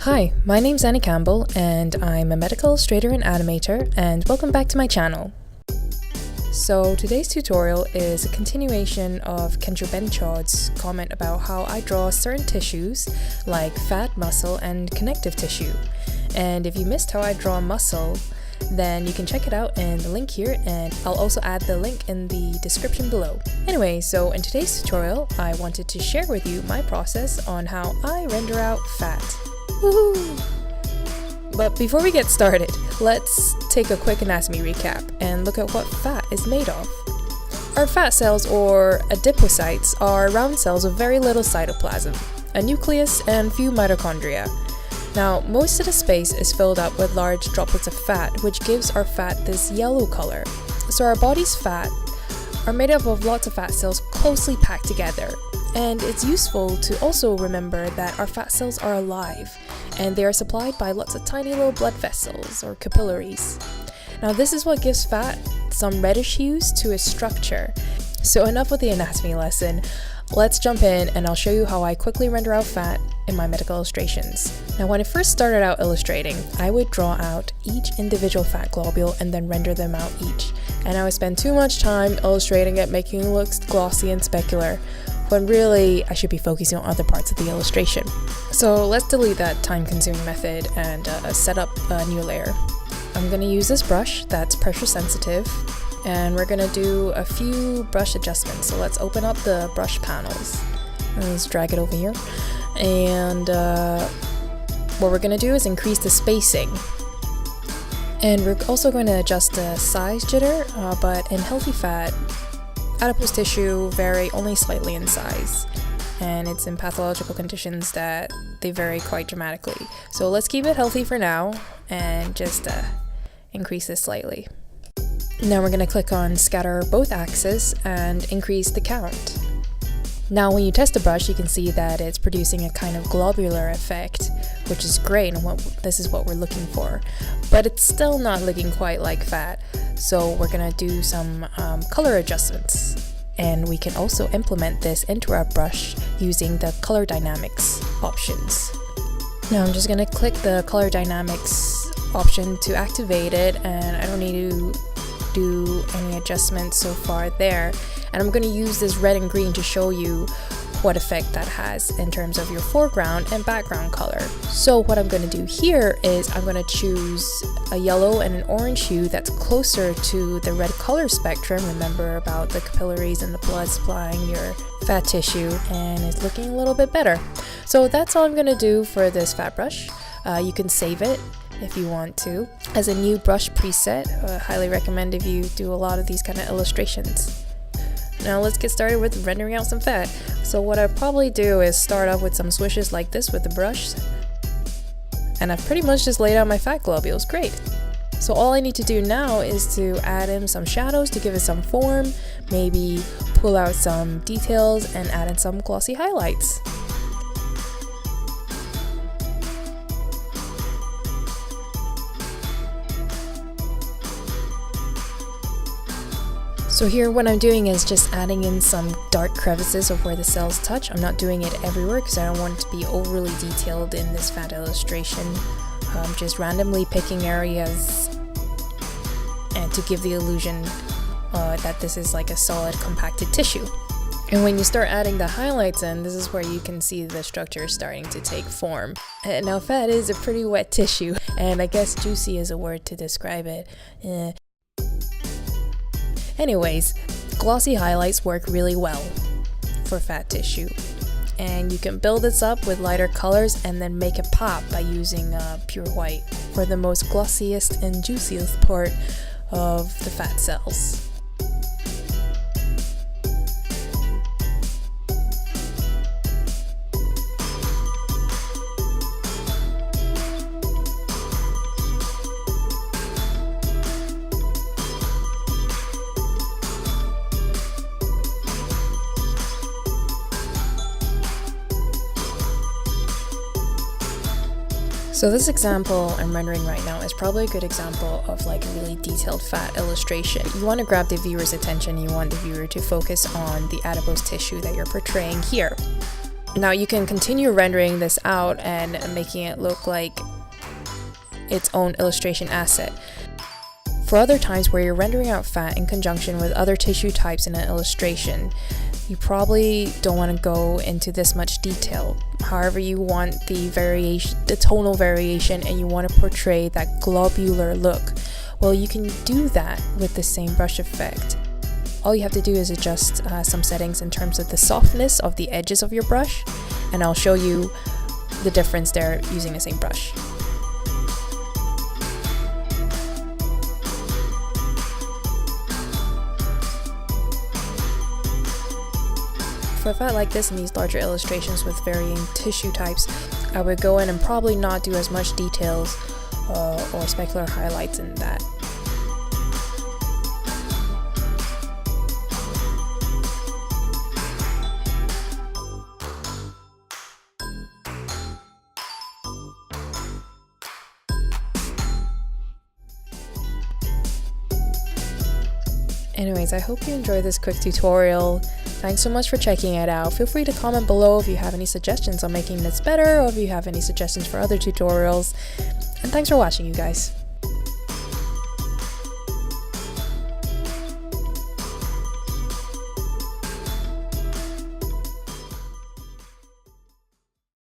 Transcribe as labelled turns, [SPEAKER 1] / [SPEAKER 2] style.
[SPEAKER 1] Hi, my name's Campbell and I'm a medical illustrator and animator, and welcome back to my channel. So today's tutorial is a continuation of Kencho comment about how I draw certain tissues like fat, muscle, and connective tissue. And if you missed how I draw muscle, then you can check it out in the link here, and I'll also add the link in the description below. Anyway, so in today's tutorial, I wanted to share with you my process on how I render out fat. Woohoo! But before we get started, let's take a quick anatomy recap and look at what fat is made of. Our fat cells, or adipocytes, are round cells with very little cytoplasm, a nucleus, and few mitochondria. Now, most of the space is filled up with large droplets of fat, which gives our fat this yellow color. So our body's fat are made up of lots of fat cells closely packed together. And it's useful to also remember that our fat cells are alive, and they are supplied by lots of tiny little blood vessels, or capillaries. Now this is what gives fat some reddish hues to its structure. So enough with the anatomy lesson, let's jump in and I'll show you how I quickly render out fat in my medical illustrations. Now when I first started out illustrating, I would draw out each individual fat globule and then render them out each. And I would spend too much time illustrating it, making it look glossy and specular, when really I should be focusing on other parts of the illustration. So let's delete that time-consuming method and set up a new layer. I'm going to use this brush that's pressure sensitive, and we're going to do a few brush adjustments. So let's open up the brush panels. Let's drag it over here. And what we're going to do is increase the spacing. And we're also going to adjust the size jitter, but in healthy fat, adipose tissue vary only slightly in size, and it's in pathological conditions that they vary quite dramatically. So let's keep it healthy for now and just increase this slightly. Now we're going to click on scatter both axes and increase the count. Now when you test the brush, you can see that it's producing a kind of globular effect, which is great, and this is what we're looking for. But it's still not looking quite like fat, so we're gonna do some color adjustments. And we can also implement this into our brush using the color dynamics options. Now I'm just gonna click the color dynamics option to activate it, and I don't need to do any adjustments so far there. And I'm going to use this red and green to show you what effect that has in terms of your foreground and background color. So what I'm going to do here is I'm going to choose a yellow and an orange hue that's closer to the red color spectrum. Remember about the capillaries and the blood supplying your fat tissue, and it's looking a little bit better. So that's all I'm going to do for this fat brush. You can save it if you want to as a new brush preset. Highly recommend if you do a lot of these kind of illustrations. Now let's get started with rendering out some fat. So what I probably do is start off with some swishes like this with the brush, and I've pretty much just laid out my fat globules. Great. So all I need to do now is to add in some shadows to give it some form, maybe pull out some details and add in some glossy highlights. So here what I'm doing is just adding in some dark crevices of where the cells touch. I'm not doing it everywhere because I don't want it to be overly detailed in this fat illustration. Just randomly picking areas and to give the illusion that this is like a solid compacted tissue. And when you start adding the highlights in, this is where you can see the structure starting to take form. Now fat is a pretty wet tissue, and I guess juicy is a word to describe it. Anyways, glossy highlights work really well for fat tissue, and you can build this up with lighter colors and then make it pop by using pure white for the most glossiest and juiciest part of the fat cells. So this example I'm rendering right now is probably a good example of like a really detailed fat illustration. You want to grab the viewer's attention, you want the viewer to focus on the adipose tissue that you're portraying here. Now you can continue rendering this out and making it look like its own illustration asset. For other times where you're rendering out fat in conjunction with other tissue types in an illustration, you probably don't want to go into this much detail. However, you want the tonal variation, and you want to portray that globular look. Well, you can do that with the same brush effect. All you have to do is adjust some settings in terms of the softness of the edges of your brush, and I'll show you the difference there using the same brush. For a fat like this in these larger illustrations with varying tissue types, I would go in and probably not do as much details or specular highlights in that. Anyways, I hope you enjoyed this quick tutorial. Thanks so much for checking it out. Feel free to comment below if you have any suggestions on making this better, or if you have any suggestions for other tutorials. And thanks for watching, you guys.